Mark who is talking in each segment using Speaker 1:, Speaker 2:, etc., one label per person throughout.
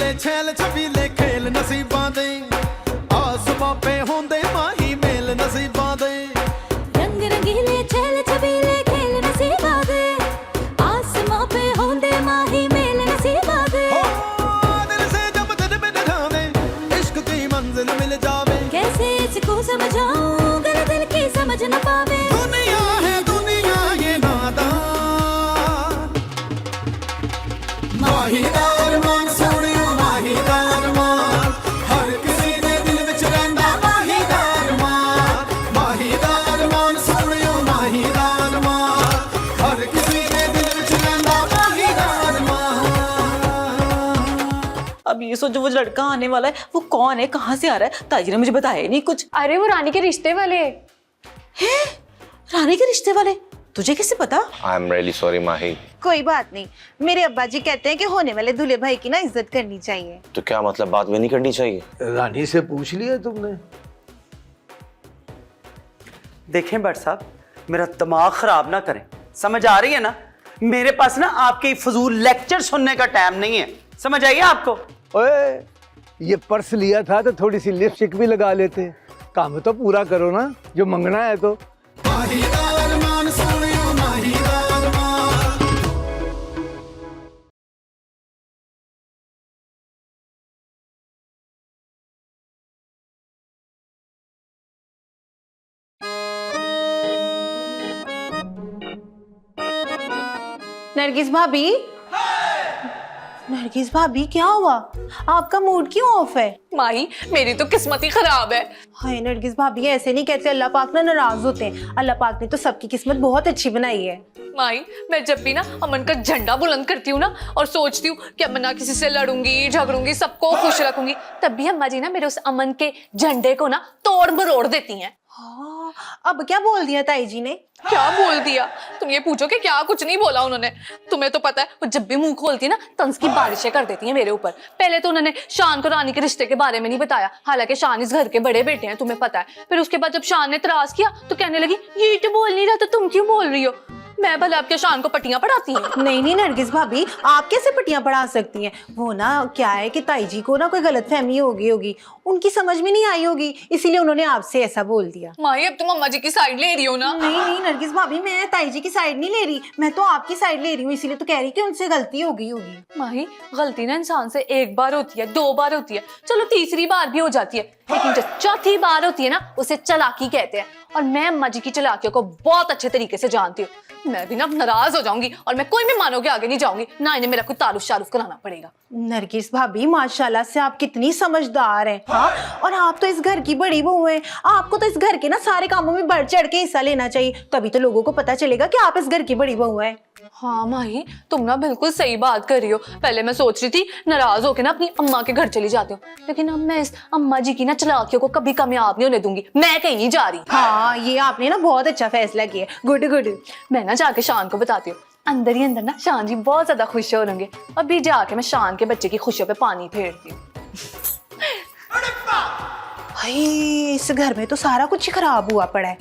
Speaker 1: रंगीले छैल छबीले खेल नसीबां दे आसमां पे होंदे माही मेल नसीबां दे
Speaker 2: रंग रंगीले छैल छबीले खेल नसीबां दे आसमां पे होंदे माही मेल नसीबां दे
Speaker 1: दिल से जब दिल में जावे इश्क की मंजिल मिल जावे
Speaker 2: कैसे इसको समझाऊं अगर दिल की समझ न पावे
Speaker 1: दुनिया है दुनिया ये नादान माहीदार मान सोनियो माहीदार मान हर किसी दे दिल विच रहिंदा माहीदार मान सोनियो माहीदार मान हर किसी दे दिल विच रहिंदा माहीदार मान।
Speaker 3: अब ये सोचो वो लड़का आने वाला है, वो कौन है, कहाँ से आ रहा है? ताजी ने मुझे बताया ही नहीं कुछ।
Speaker 4: अरे वो रानी के रिश्ते वाले
Speaker 3: हैं? रानी के रिश्ते वाले? तुझे कैसे पता?
Speaker 5: आई एम रियली सॉरी माही।
Speaker 6: कोई बात नहीं, मेरे अब्बा जी कहते हैं कि होने वाले दूल्हे भाई की ना इज्जत करनी चाहिए।
Speaker 5: तो क्या मतलब बात में नहीं करनी चाहिए?
Speaker 7: रानी से पूछ लिया तुमने?
Speaker 8: देखें भट्ट साहब, मेरा दिमाग खराब ना करें, समझ आ रही है ना? मेरे पास ना आपके फजूल लेक्चर सुनने का टाइम नहीं है, समझ आइए आपको?
Speaker 7: ओए, ये पर्स लिया था तो थोड़ी सी लिपस्टिक भी लगा लेते। काम तो पूरा करो ना, जो मंगना है तो।
Speaker 1: माहीदार मान सोनियो माहीदार मान।
Speaker 6: नरगिस भाभी, नरगिस भाभी क्या हुआ? आपका मूड क्यों ऑफ है?
Speaker 4: माही मेरी तो किस्मत ही खराब है।
Speaker 6: हाय नरगिस भाभी, ऐसे नहीं कहते, अल्लाह पाक ना नाराज होते हैं। अल्लाह पाक ने तो सबकी किस्मत बहुत अच्छी बनाई है।
Speaker 4: माही मैं जब भी ना अमन का झंडा बुलंद करती हूँ ना और सोचती हूँ कि अमन ना किसी से लड़ूंगी झगड़ूंगी सबको खुश रखूंगी, तब भी अम्मा जी ना मेरे उस अमन के झंडे को ना तोड़ मरोड़ देती हैं।
Speaker 6: हाँ, अब क्या बोल दिया ताई जी ने?
Speaker 4: क्या बोल दिया? तुम ये पूछो कि क्या कुछ नहीं बोला उन्होंने। तुम्हें तो पता है वो जब भी मुंह खोलती है ना तंज की बारिशें कर देती हैं मेरे ऊपर। पहले तो उन्होंने शान को रानी के रिश्ते के बारे में नहीं बताया, हालांकि शान इस घर के बड़े बेटे हैं, तुम्हें पता है। फिर उसके बाद जब शान ने इतराज किया तो कहने लगी ये तो बोल नहीं रहा तो तुम क्यों बोल रही हो? मैं भला आपके शान को पट्टियां पढ़ाती हूँ?
Speaker 6: नहीं नहीं नरगिस भाभी, आप कैसे पट्टियां पढ़ा सकती हैं? वो ना क्या है कि ताई जी को ना कोई गलतफहमी हो गई होगी, उनकी समझ में नहीं आई होगी, इसीलिए उन्होंने आपसे ऐसा बोल दिया।
Speaker 4: माही अब तुम अम्मा जी की साइड ले रही हो ना?
Speaker 6: नहीं नहीं नरगिस भाभी, मैं ताई जी की साइड नहीं ले रही, मैं तो आपकी साइड ले रही हूँ, इसीलिए तो कह रही कि उनसे गलती हो गई होगी।
Speaker 4: माही गलती ना इंसान से एक बार होती है, दो बार होती है, चलो तीसरी बार भी हो जाती है, लेकिन जो चौथी बार होती है ना उसे चालाकी कहते हैं। और मैं अम्मा जी की चालाकियों को बहुत अच्छे तरीके से जानती हूँ। मैं भी ना नाराज हो जाऊंगी और मैं कोई भी मानो के आगे नहीं जाऊंगी, ना इन्हें मेरा कोई तारुफ शारुफ कराना पड़ेगा।
Speaker 6: नरगिस भाभी माशाल्लाह से आप कितनी समझदार हैं। हाँ, और आप तो इस घर की बड़ी बहू हैं, आपको तो इस घर के ना सारे कामों में बढ़ चढ़ के हिस्सा लेना चाहिए, तभी तो लोगों को पता चलेगा कि आप इस घर की बड़ी बहू हैं।
Speaker 4: हाँ माही तुम ना बिल्कुल सही बात कर रही हो। पहले मैं सोच रही थी नाराज होकर ना अपनी अम्मा के घर चली जाती हूँ, लेकिन अब मैं इस अम्मा जी की ना चालाकियों को कभी कामयाब नहीं होने दूंगी, मैं कहीं नहीं जा रही।
Speaker 6: हाँ, ये आपने ना बहुत अच्छा फैसला किया, गुड गुड।
Speaker 4: मैं ना जाके शान को बताती हूँ, अंदर ही अंदर ना शान जी बहुत ज्यादा खुश हो रहेंगे। अभी जाके मैं शान के बच्चे की खुशियों पे पानी फेरती हूँ।
Speaker 6: इस घर में तो सारा कुछ ही खराब हुआ पड़ा है।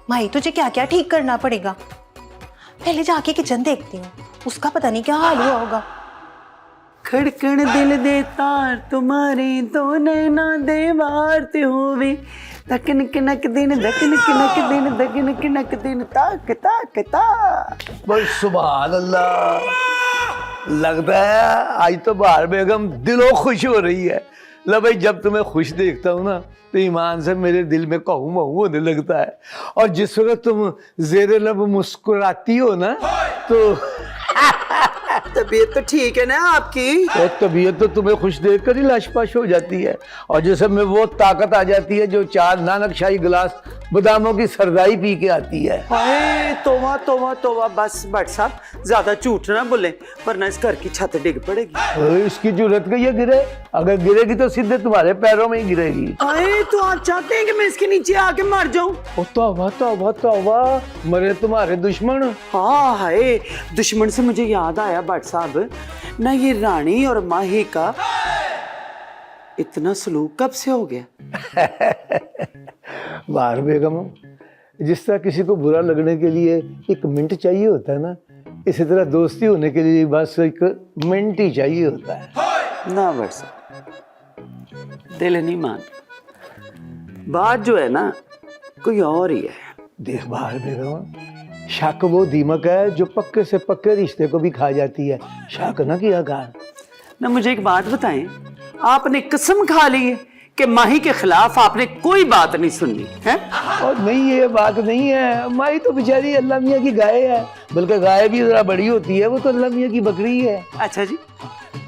Speaker 6: माई तुझे क्या क्या ठीक करना पड़ेगा, पहले जाके किचन देखती हूँ, उसका पता नहीं क्या हाल हुआ होगा।
Speaker 8: खड़कन दिल दे तार तुम्हारे दो नैना दे वारते होवे, तकन किनक दिन दकन किनक दिन दगन किनक दिन ताक ताक ताक।
Speaker 7: बस सुभान अल्लाह, लगता है आज तो बहार बेगम दिलों खुश हो रही है। लो भाई, जब तुम्हें खुश देखता हूँ ना तो ईमान से मेरे दिल में कहूँ महू होने लगता है, और जिस वक्त तुम जेरे लब मुस्कुराती हो ना तो
Speaker 8: तबीयत तो ठीक है ना आपकी?
Speaker 7: और तबीयत तो तुम्हें खुश देखकर ही लाशपाश हो जाती है, और जिसम में वो ताकत आ जाती है जो 4 नानक शाही गिलास बादामों की सरदाई पी के आती है।
Speaker 8: हाय तोबा तोबा तोबा, बस भट्ट साहब ज्यादा झूठ ना बोले वरना इस घर की छत डिग पड़ेगी।
Speaker 7: इसकी जरूरत का ये गिरे, अगर गिरेगी तो सीधे तुम्हारे पैरों में ही गिरेगी।
Speaker 8: हाय तो आप चाहते हैं कि मैं इसके नीचे आके मर जाऊं?
Speaker 7: ओ तौबा तौबा तौबा, मरे तुम्हारे दुश्मन।
Speaker 8: हाँ हाय, दुश्मन से मुझे याद आया भट्ट साहब, ना ये रानी और माही का इतना सलूक कब से हो गया?
Speaker 7: बाहर बेगम, जिस तरह किसी को बुरा लगने के लिए 1 मिनट चाहिए होता है ना, इसी तरह दोस्ती होने के लिए बस 1 मिनट ही चाहिए होता है।
Speaker 8: ना बरसा, दिल नहीं मान, बात जो है ना कोई और ही है।
Speaker 7: देख बाहर बेगम, शक वो दीमक है जो पक्के से पक्के रिश्ते को भी खा जाती है। शक ना किया कर।
Speaker 8: ना मुझे एक बात बताएं, आपने कसम खा ली है कि माही के खिलाफ आपने कोई बात नहीं सुननी है?
Speaker 7: और नहीं, ये बात नहीं है। माई तो बेचारी अल्लाह मियाँ की गाय है, बल्कि गाय भी जरा बड़ी होती है, वो तो अल्लाह मियाँ की बकरी है।
Speaker 8: अच्छा जी,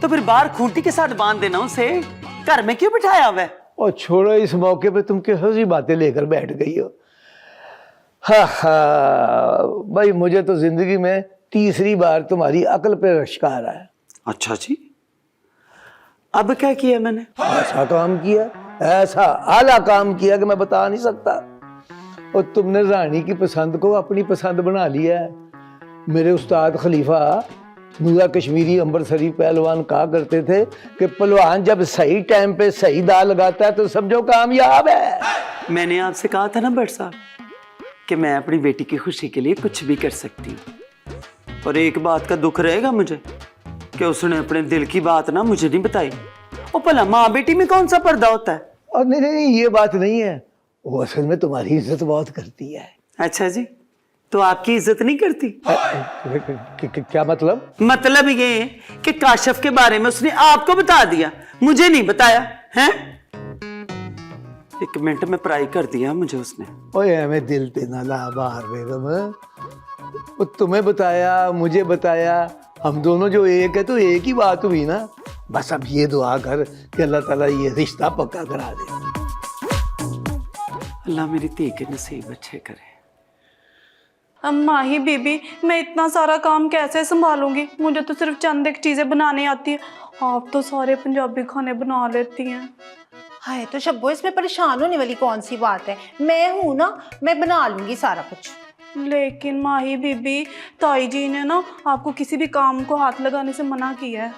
Speaker 8: तो फिर बाहर खूंटी के साथ बांध देना उसे, घर में क्यों बिठाया हुआ है?
Speaker 7: और छोड़ो, इस मौके पे तुम किस सी बातें लेकर बैठ गई हो। हाँ हाँ भाई, मुझे तो जिंदगी में तीसरी बार तुम्हारी अकल पे रश्क आ रहा है।
Speaker 8: अच्छा जी, अब क्या किया मैंने?
Speaker 7: ऐसा काम किया, ऐसा आला काम किया कि मैं बता नहीं सकता। और तुमने रानी की पसंद को अपनी पसंद बना लिया है। मेरे उस्ताद खलीफा मुल्ला कश्मीरी अमृतसरी पहलवान कहा करते थे कि पहलवान जब सही टाइम पे सही दाव लगाता है तो समझो कामयाब है।
Speaker 8: मैंने आपसे कहा था ना भट्ट साहब कि मैं अपनी बेटी की खुशी के लिए कुछ भी कर सकती हूँ, और एक बात का दुख रहेगा मुझे कि उसने अपने दिल की बात ना मुझे नहीं बताई। और भला माँ बेटी में कौन सा पर्दा होता है?
Speaker 7: और नहीं नहीं, ये बात नहीं है, वो असल में तुम्हारी इज्जत बहुत करती है।
Speaker 8: अच्छा जी, तो आपकी इज्जत नहीं करती?
Speaker 7: क्या मतलब?
Speaker 8: मतलब ये है कि काशफ के बारे में उसने आपको बता दिया, मुझे नहीं बताया है? एक मिनट में पराई कर दिया मुझे उसने।
Speaker 7: ओए हमें दिल पे ना ला बाहर बेगम, वो तुम्हें बताया मुझे बताया, हम दोनों जो एक है तो एक ही बात हुई ना। बस अब ये दुआ कर कि अल्लाह ताला ये रिश्ता पक्का करा दे।
Speaker 8: अल्लाह मेरी धी के नसीब अच्छे करे।
Speaker 9: अम्मा ही बीबी, मैं इतना सारा काम कैसे संभालूंगी? मुझे तो सिर्फ चंद एक चीजें बनाने आती है, आप तो सारे पंजाबी खाने बना लेती हैं।
Speaker 6: हाय तो शब्बो, इसमें परेशान होने वाली कौन सी बात है? मैं हूं ना, मैं बना लूंगी सारा कुछ।
Speaker 9: लेकिन माही बीबी, ताई जी ने ना आपको किसी भी काम को हाथ लगाने से मना किया है।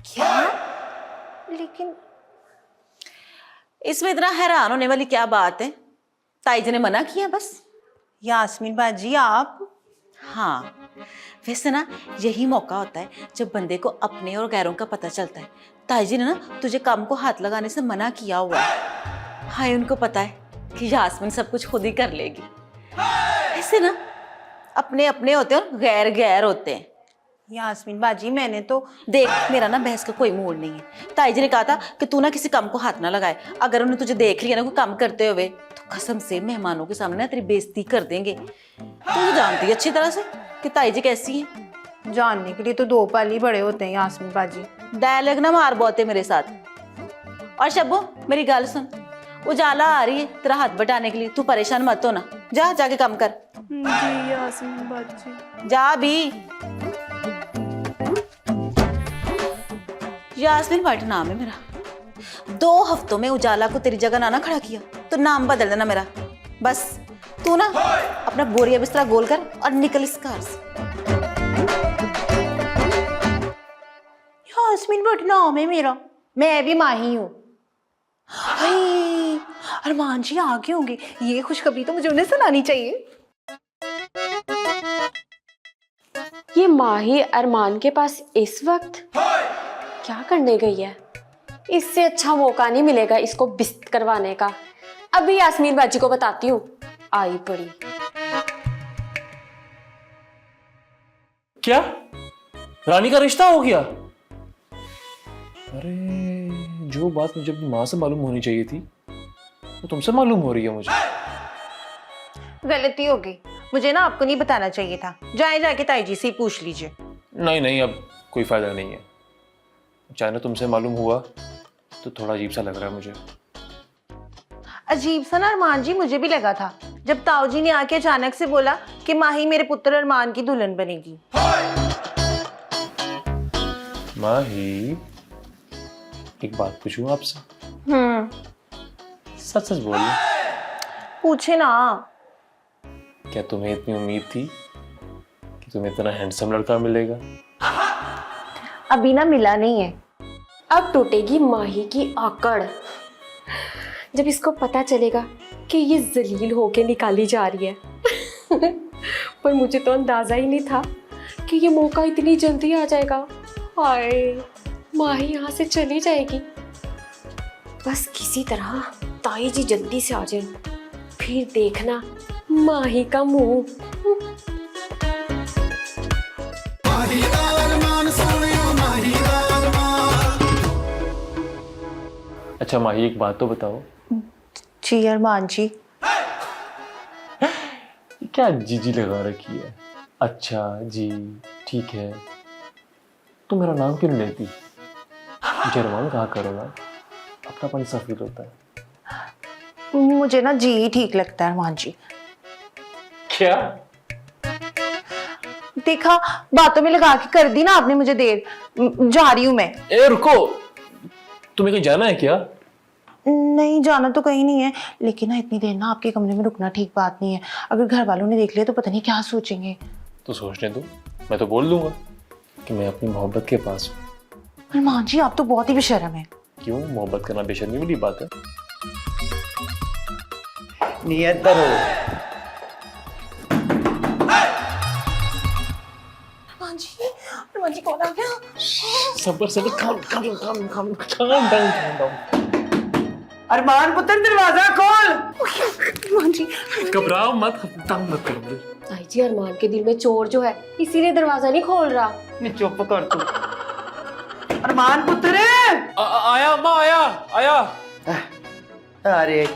Speaker 6: क्या? लेकिन
Speaker 3: इसमें इतना हैरान होने वाली क्या बात है? ताई जी ने मना किया बस।
Speaker 6: यास्मीन बाजी आप?
Speaker 3: हाँ, वैसे ना यही मौका होता है जब बंदे को अपने और गैरों का पता चलता है। ताई जी ने ना तुझे काम को हाथ लगाने से मना किया हुआ है। हाय, उनको पता है कि यास्मीन सब कुछ खुद ही कर लेगी। ऐसे ना अपने अपने होते हैं और गैर गैर होते हैं।
Speaker 6: यास्मीन बाजी, मैंने तो
Speaker 3: देख, मेरा ना बहस का कोई मूड नहीं है। ताई जी ने कहा था कि तू ना किसी काम को हाथ ना लगाए। अगर उन्हें तुझे देख लिया ना कोई काम करते हुए तो कसम से मेहमानों के सामने ना तेरी बेइज्जती कर देंगे। तू तो जानती है अच्छी तरह से कि ताई जी कैसी है।
Speaker 6: जानने के लिए तो दो पल ही बड़े होते हैं यास्मीन बाजी।
Speaker 3: डायलॉग ना मार बहुत है मेरे साथ। और शब्बो, मेरी गल सुन, उजाला आ रही है तेरा हाथ बटाने के लिए, तू परेशान मत हो ना। जा जाके काम कर।
Speaker 9: जी यास्मीन बाजी।
Speaker 3: जा भी। यास्मीन भट्ट नाम है मेरा। 2 हफ्तों में उजाला को तेरी जगह ना खड़ा किया तो नाम बदल देना मेरा। बस तू ना अपना बोरिया बिस्तरा गोल कर और निकल इस कार से।
Speaker 6: यास्मीन भट्ट नाम है मेरा, मैं भी माही हूँ। अरमान जी आगे होंगे, ये खुशखबरी तो मुझे उन्हें सुनानी चाहिए।
Speaker 10: ये माही अरमान के पास इस वक्त क्या करने गई है? इससे अच्छा मौका नहीं मिलेगा इसको बिस्त करवाने का। अभी यास्मीन बाजी को बताती हूँ। आई पड़ी।
Speaker 11: क्या रानी का रिश्ता हो गया? अरे, जो बात मुझे अपनी माँ से मालूम होनी चाहिए थी वो तुमसे मालूम हो रही है मुझे।
Speaker 6: गलती हो गई, मुझे ना आपको नहीं बताना चाहिए था। जाके ताई जी से ही पूछ लीजिए।
Speaker 11: नहीं नहीं, अब कोई फायदा नहीं है। अचानक तुमसे मालूम हुआ तो थोड़ा अजीब सा लग रहा है मुझे।
Speaker 6: अजीब सा ना अरमान जी, मुझे भी लगा था जब ताऊ जी ने आके अचानक से बोला कि माही मेरे पुत्र अरमान की दुल्हन बनेगी।
Speaker 11: माही, एक बात पूछूं आपसे? सच सच बोलिए।
Speaker 6: पूछे ना।
Speaker 11: क्या तुम्हें इतनी उम्मीद थी कि तुम्हें इतना हैंडसम लड़का मिलेगा?
Speaker 6: अभी ना मिला नहीं है।
Speaker 10: अब टूटेगी माही की आकड़ जब इसको पता चलेगा कि ये जलील होके निकाली जा रही है। पर मुझे तो अंदाजा ही नहीं था कि ये मौका इतनी जल्दी आ जाएगा। हाय, माही यहाँ से चली जाएगी। बस किसी तरह ताई जी जल्दी से आ जाए, फिर देखना माही का मुंह।
Speaker 1: माही दा अरमान सोनियो माही दा अरमान।
Speaker 11: अच्छा माही, एक बात तो बताओ,
Speaker 6: जी अरमान जी।
Speaker 11: क्या जीजी लगा रखी है? अच्छा जी ठीक है, तो मेरा नाम क्यों नहीं लेती? मुझे अरमान कहा करो यार, अपनापन सा फील होता है।
Speaker 6: मुझे ना जी ही ठीक लगता है अरमान जी।
Speaker 11: क्या?
Speaker 6: देखा, बातों में लगा के कर दी ना आपने मुझे देर। जा रही हूँ मैं।
Speaker 11: ए रुको, तुम्हें कहीं जाना है क्या?
Speaker 6: नहीं, जाना तो कहीं नहीं है, लेकिन ना इतनी देर ना आपके कमरे में रुकना ठीक बात नहीं है। अगर घर वालों ने देख लिया तो पता नहीं क्या सोचेंगे।
Speaker 11: तो सोचने दो, मैं तो बोल दूंगा कि मैं अपनी मोहब्बत के पास हूँ।
Speaker 6: अरमान जी, आप तो बहुत ही बेशर्म है।
Speaker 11: क्यों? मोहब्बत करना बेशर्मी वाली बात है?
Speaker 8: नियत करो।
Speaker 6: अरमान जी कौन आ गया?
Speaker 11: सबर सबर, calm down।
Speaker 8: अरमान पुत्र, दरवाजा खोल।
Speaker 6: अरमान जी,
Speaker 11: घबराओ मत, तंग मत करो मुझे।
Speaker 10: ताई जी, अरमान के दिल में चोर जो है, इसीलिए दरवाजा नहीं खोल रहा।
Speaker 8: नहीं, चुप कर तू। अरमान पुत्र।
Speaker 11: आया अम्मा, आया।
Speaker 8: अरे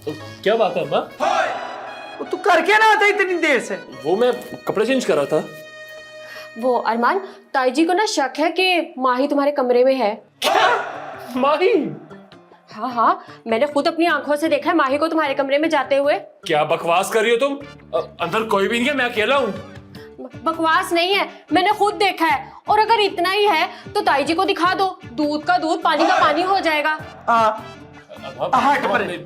Speaker 11: क्या बात है अम्मा?
Speaker 8: वो तू कर क्या ना आता इतनी देर से?
Speaker 11: वो मैं कपड़े चेंज कर रहा था।
Speaker 10: वो अरमान, ताई जी को ना शक है कि माही तुम्हारे कमरे में है।
Speaker 11: माही?
Speaker 10: हाँ, मैंने खुद अपनी आंखों से देखा है माही को तुम्हारे कमरे में जाते हुए।
Speaker 11: क्या बकवास कर रही हो तुम? अंदर कोई भी नहीं है, मैं अकेला हूँ।
Speaker 10: बकवास नहीं है, मैंने खुद देखा है। और अगर इतना ही है तो ताई जी को दिखा दो, दूध का दूध, पानी का पानी हो जाएगा।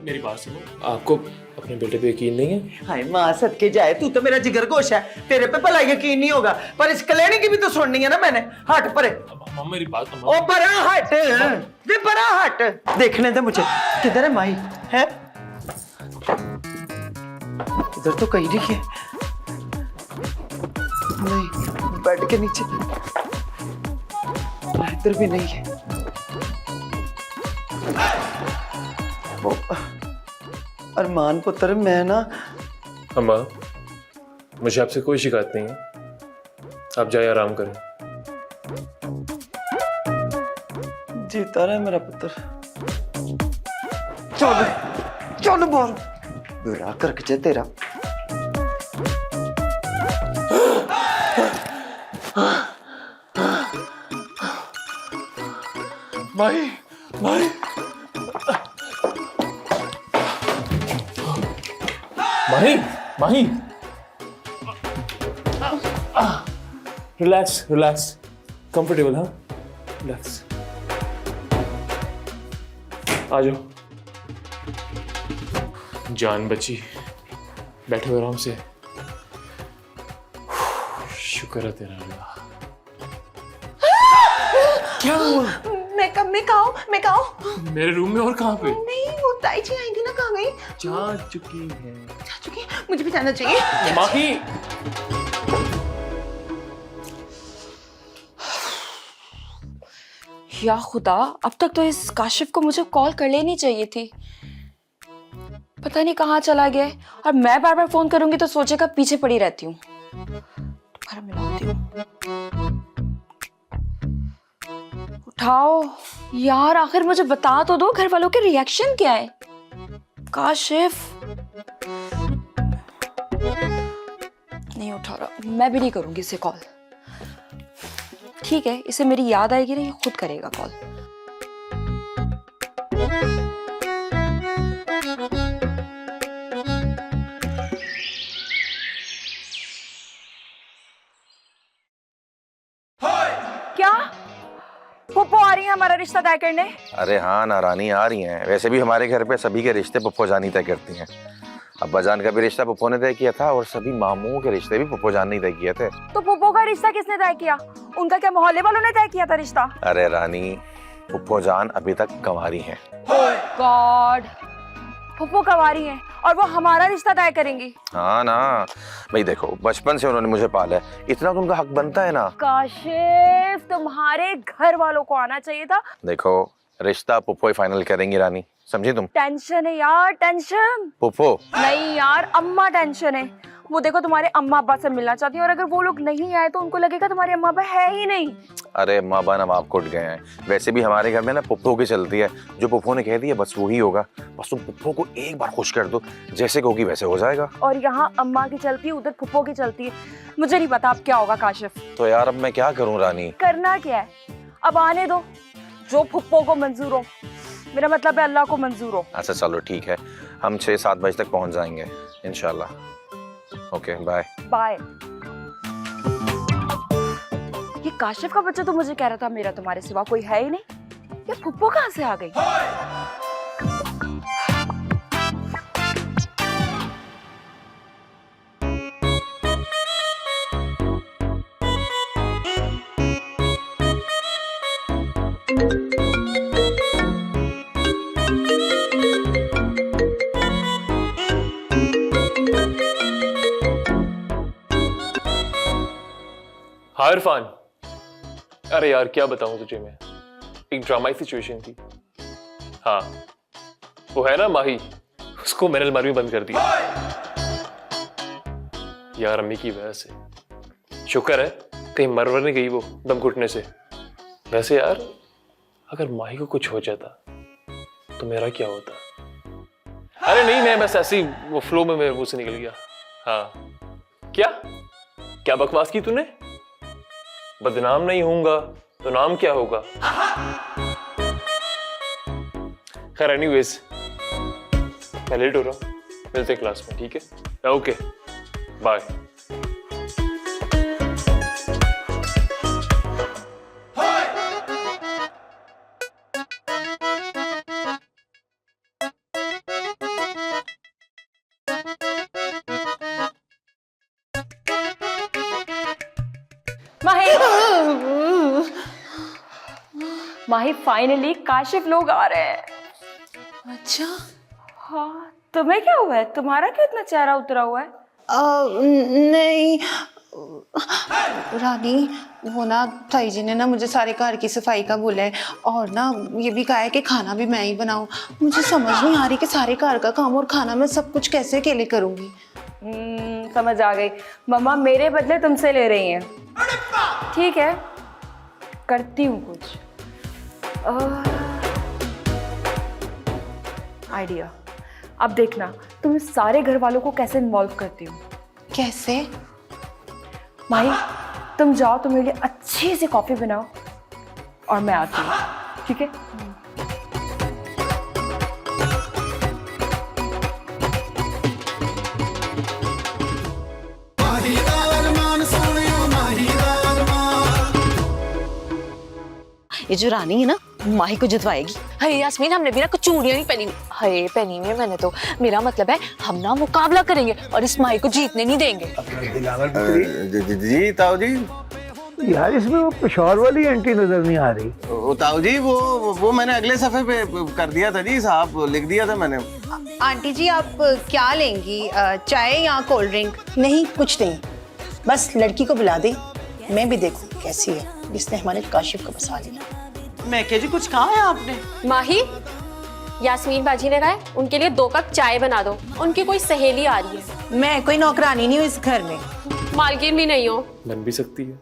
Speaker 11: मेरी बात सुनो, आपको अपने बेटे पे यकीन नहीं है?
Speaker 8: हाय माँ सदके जाए, तू तो मेरा जिगर गोश है, तेरे पे भला यकीन नहीं होगा, पर इस कल्याणी की भी तो सुननी है ना मैंने। हट परे।
Speaker 11: अम्मा मेरी बात सुनो।
Speaker 8: ओ बड़ा हट, दे बड़ा हट। देखने दे मुझे, किधर है माही? है इधर तो कहीं नहीं है। नहीं, बेड के नीचे, इधर भी नहीं है। वो अरमान पुत्र, मैं ना।
Speaker 11: अम्मा, मुझे आपसे कोई शिकायत नहीं है, आप जाइए आराम करें।
Speaker 8: जीता रहा मेरा पुत्र। चल चल बोल, बुरा करके जे तेरा।
Speaker 11: माही, माही, माही, माही, रिलैक्स, रिलैक्स, कंफर्टेबल, हाँ, रिलैक्स, आ जाओ। जान बची, बैठे हो आराम से। शुक्र है तेरा अल्लाह। क्या हुआ?
Speaker 6: मैं कहा
Speaker 11: मेरे रूम में, और कहाँ पे?
Speaker 6: नहीं, वो ताई जी आई थी ना, कहाँ गई?
Speaker 11: जा चुकी है।
Speaker 6: जा चुकी है, मुझे भी जाना चाहिए।
Speaker 11: माही,
Speaker 12: या खुदा, अब तक तो इस काशिफ को मुझे कॉल कर लेनी चाहिए थी। पता नहीं कहाँ चला गया है, और मैं बार बार फोन करूंगी तो सोचेगा पीछे पड़ी रहती हूँ। दोबारा मिलाती हूँ। उठाओ यार, आखिर मुझे बता तो दो घर वालों के रिएक्शन क्या है। काशिफ नहीं उठा रहा, मैं भी नहीं करूंगी इसे कॉल। ठीक है, इसे मेरी याद आएगी ना, ये खुद करेगा कॉल।
Speaker 6: क्या पप्पू आ रही है हमारा रिश्ता तय करने?
Speaker 5: अरे हाँ नारानी आ रही हैं। वैसे भी हमारे घर पे सभी के रिश्ते पप्पो जानी तय करती हैं। अब्बा जान का भी रिश्ता पप्पो ने तय किया था और सभी मामूओं के रिश्ते भी पप्पो जान ने तय किए थे।
Speaker 6: तो पप्पू का रिश्ता किसने तय किया? उनका क्या मोहल्ले वालों ने तय किया था रिश्ता?
Speaker 5: अरे रानी, पप्पो जान अभी तक कंवारी हैं।
Speaker 12: ओह गॉड, फुप्पो कब आ रही हैं और वो हमारा रिश्ता तय करेंगी।
Speaker 5: हाँ ना भाई, देखो बचपन से उन्होंने मुझे पाला है, इतना तो उनका हक बनता है ना।
Speaker 12: काशिफ तुम्हारे घर वालों को आना चाहिए था।
Speaker 5: देखो रिश्ता पुप्पो ही फाइनल करेंगी रानी, समझी तुम?
Speaker 12: टेंशन है यार, टेंशन।
Speaker 5: पुप्पो
Speaker 12: नहीं यार, अम्मा टेंशन है। वो देखो तुम्हारे अम्मा अब्बा से मिलना चाहती है और अगर वो लोग नहीं आए तो उनको लगेगा तुम्हारे अम्मा अब्बा है ही नहीं।
Speaker 5: अरे अम्मा अब्बा ना बाप कुट गए हैं। वैसे भी हमारे घर में ना पुप्पो की चलती है, जो पुप्पो ने कह दिया बस वही होगा। बस तुम पुप्पो को एक बार खुश कर दो, जैसे कहोगी वैसे हो जाएगा।
Speaker 12: और यहाँ अम्मा की चलती है, उधर फुप्पो की चलती है। मुझे नहीं पता अब क्या होगा काशिफ।
Speaker 5: तो यार अब मैं क्या करूँ रानी?
Speaker 12: करना क्या है, अब आने दो, जो फुप्पो को मंजूर हो। मेरा मतलब है अल्लाह को मंजूर हो।
Speaker 5: अच्छा चलो ठीक है, हम 6-7 बजे तक पहुंच जाएंगे इंशाल्लाह। Okay bye
Speaker 12: bye. ये काशिफ का बच्चा तो मुझे कह रहा था मेरा तुम्हारे सिवा कोई है ही नहीं। ये फुप्पो कहाँ से आ गई?
Speaker 11: हाँ इरफान, अरे यार क्या बताऊं तुझे मैं, एक ड्रामाई सिचुएशन थी। हाँ वो है ना माही, उसको मैंने अलमारी में बंद कर दिया यार अम्मी की वजह से। शुक्र है कहीं मरवर नहीं गई वो दम घुटने से। वैसे यार अगर माही को कुछ हो जाता तो मेरा क्या होता? अरे नहीं, मैं बस ऐसे ही वो फ्लो में मेरे मुंह से निकल गया। हाँ क्या बकवास की तूने? बदनाम नहीं होऊंगा तो नाम क्या होगा? खैर एनीवेज मैं लेट हो रहा हूँ, मिलते हैं क्लास में, ठीक है? Okay bye.
Speaker 12: Mahi finally Kashif लोग आ रहे हैं।
Speaker 6: अच्छा
Speaker 12: हाँ तुम्हें क्या हुआ है? तुम्हारा क्यों इतना चेहरा उतरा हुआ है?
Speaker 6: नहीं रानी, वो ना ताई जी ने ना मुझे सारे घर की सफाई का बोला है और ना ये भी कहा है कि खाना भी मैं ही बनाऊं। मुझे समझ नहीं आ रही कि सारे घर का काम और खाना मैं सब कुछ कैसे अकेले करूंगी।
Speaker 12: समझ आ गई। मम्मा मेरे बदले तुमसे ले रही हैं। ठीक है करती हूँ कुछ आइडिया। अब देखना तुम इस सारे घर वालों को कैसे इन्वॉल्व करती हूँ।
Speaker 6: कैसे?
Speaker 12: माही तुम जाओ, तुम मेरे लिए अच्छी सी कॉफी बनाओ और मैं आती हूँ, ठीक है?
Speaker 3: ये जो रानी है ना माही को जितवाएगी।
Speaker 4: अरे यास्मीन हमने भी ना कुछ चूड़ियां नहीं पहनी। अरे पहनी हुई है मैंने तो। मेरा मतलब है हम ना मुकाबला करेंगे और इस माही को जीतने नहीं देंगे।
Speaker 7: जी ताऊ जी, यार इसमें वो पिशौर वाली एंटी नजर नहीं आ रही।
Speaker 13: ताऊ जी वो मैंने अगले सफे पे कर दिया था जी साहब, लिख दिया था मैंने।
Speaker 6: आंटी जी आप क्या लेंगी, चाय या कोल्ड ड्रिंक? नहीं कुछ नहीं, बस लड़की को बुला दे, मैं भी देखूं कैसी है जिसने हमारे काशिफ को बसा लिया।
Speaker 8: मैं क्या जी कुछ कहा है आपने?
Speaker 10: माही यास्मीन बाजी ने कहा है उनके लिए 2 कप चाय बना दो, उनकी कोई सहेली आ रही है।
Speaker 6: मैं कोई नौकरानी नहीं हूँ इस घर में।
Speaker 10: मालकिन भी नहीं हो।
Speaker 11: बन भी सकती है।